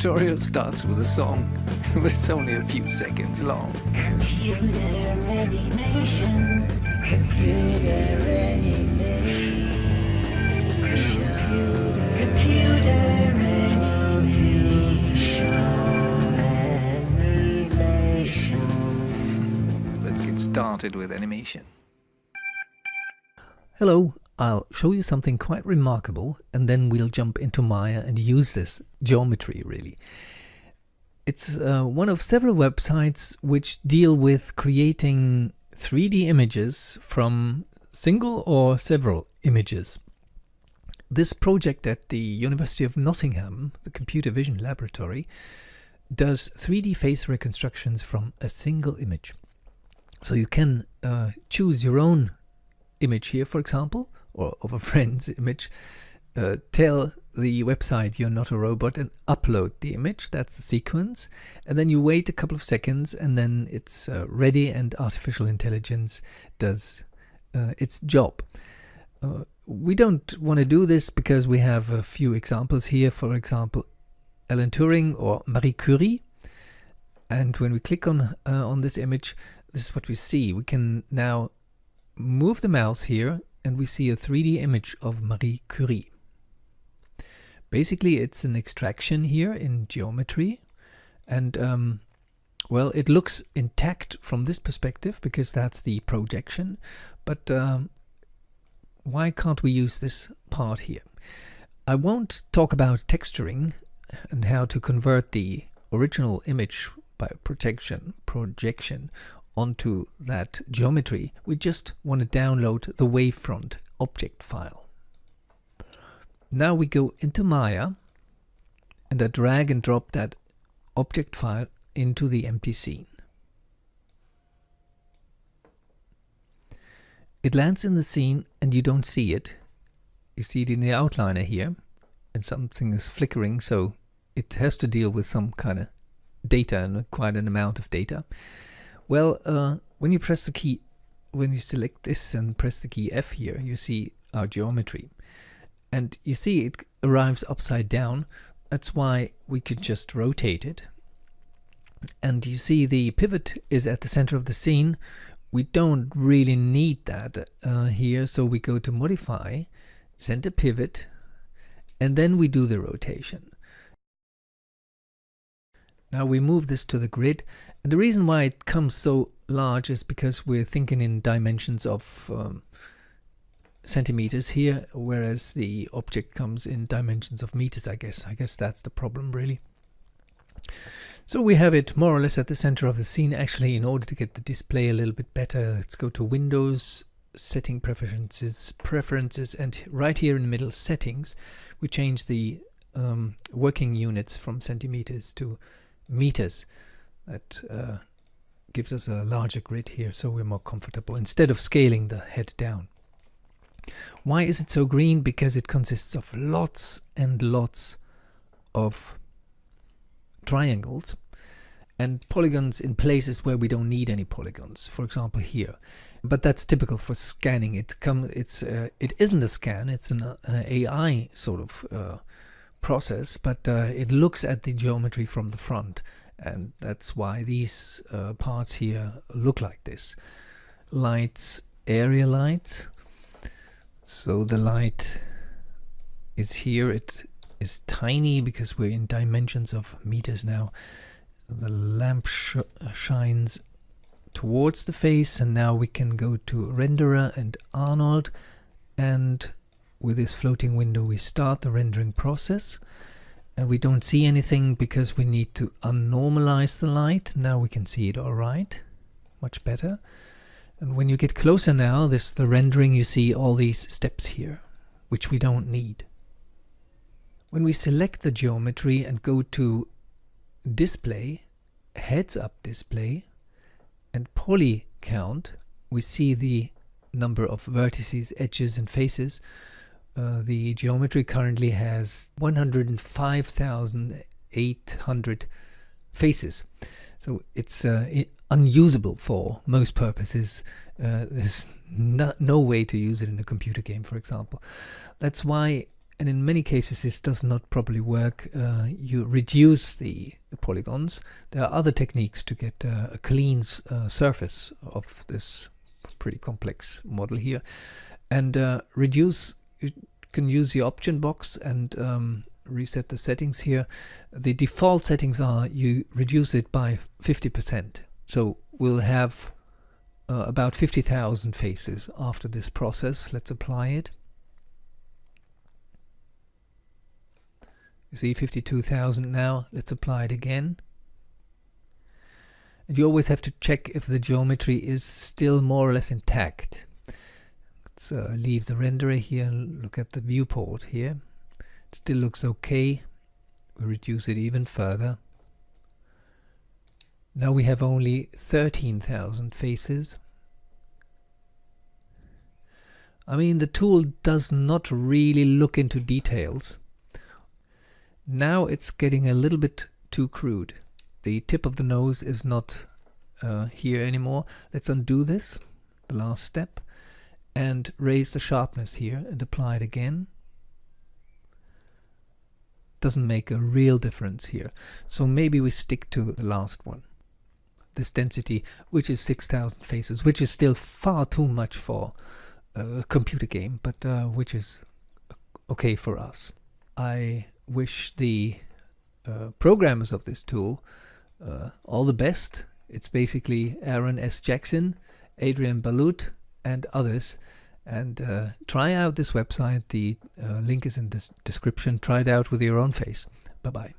tutorial starts with a song, but it's only a few seconds long. Computer animation. Computer animation. Computer animation. Let's get started with animation. Hello, I'll show you something quite remarkable and then we'll jump into Maya and use this geometry really. It's one of several websites which deal with creating 3D images from single or several images. This project at the University of Nottingham, the Computer Vision Laboratory, does 3D face reconstructions from a single image. So you can choose your own image here, for example, or of a friend's image, tell the website you're not a robot and upload the image. That's the sequence, and then you wait a couple of seconds and then it's ready and artificial intelligence does its job. We don't want to do this because we have a few examples here, for example Alan Turing or Marie Curie, and when we click on this image, this is what we see. We can now move the mouse here and we see a 3D image of Marie Curie. Basically it's an extraction here in geometry, and well, it looks intact from this perspective because that's the projection, but why can't we use this part here? I won't talk about texturing and how to convert the original image by projection onto that geometry. We just want to download the wavefront object file. Now we go into Maya and I drag and drop that object file into the empty scene. It lands in the scene and you don't see it. You see it in the outliner here, and something is flickering, so it has to deal with some kind of data, and quite an amount of data. Well, when you press the key, when you select this and press the key F here, you see our geometry. And you see it arrives upside down. That's why we could just rotate it. And you see the pivot is at the center of the scene. We don't really need that here, so we go to Modify, Center Pivot, and then we do the rotation. Now we move this to the grid, and the reason why it comes so large is because we're thinking in dimensions of centimeters here, whereas the object comes in dimensions of meters, I guess. I guess that's the problem really. So we have it more or less at the center of the scene. Actually, in order to get the display a little bit better, let's go to Windows, Setting Preferences, and right here in the middle, Settings, we change the working units from centimeters to meters. That gives us a larger grid here, so we're more comfortable instead of scaling the head down. Why is it so green? Because it consists of lots and lots of triangles and polygons in places where we don't need any polygons, for example here. But that's typical for scanning. It isn't a scan, it's an AI sort of process, but it looks at the geometry from the front, and that's why these parts here look like this. Lights, area light. So the light is here. It is tiny because we're in dimensions of meters now. The lamp shines towards the face, and now we can go to Renderer and Arnold, and with this floating window we start the rendering process, and we don't see anything because we need to unnormalize the light. Now we can see it all right, much better. And when you get closer now, the rendering, you see all these steps here, which we don't need. When we select the geometry and go to Display, Heads Up Display, and Poly Count, we see the number of vertices, edges, and faces. The geometry currently has 105,800 faces. So it's unusable for most purposes. There's no way to use it in a computer game, for example. That's why and in many cases this does not properly work. You reduce the polygons. There are other techniques to get a clean surface of this pretty complex model here, and reduce. You can use the option box and reset the settings here. The default settings are you reduce it by 50%, so we'll have about 50,000 faces after this process. Let's apply it. You see 52,000 now. Let's apply it again. And you always have to check if the geometry is still more or less intact. Let's leave the renderer here and look at the viewport here. It still looks okay. We reduce it even further. Now we have only 13,000 faces. I mean, the tool does not really look into details. Now it's getting a little bit too crude. The tip of the nose is not here anymore. Let's undo this, the last step, and raise the sharpness here and apply it again. Doesn't make a real difference here. So maybe we stick to the last one. This density, which is 6,000 faces, which is still far too much for a computer game, but which is okay for us. I wish the programmers of this tool all the best. It's basically Aaron S. Jackson, Adrian Balut, and others. And try out this website. The link is in the description. Try it out with your own face. Bye-bye.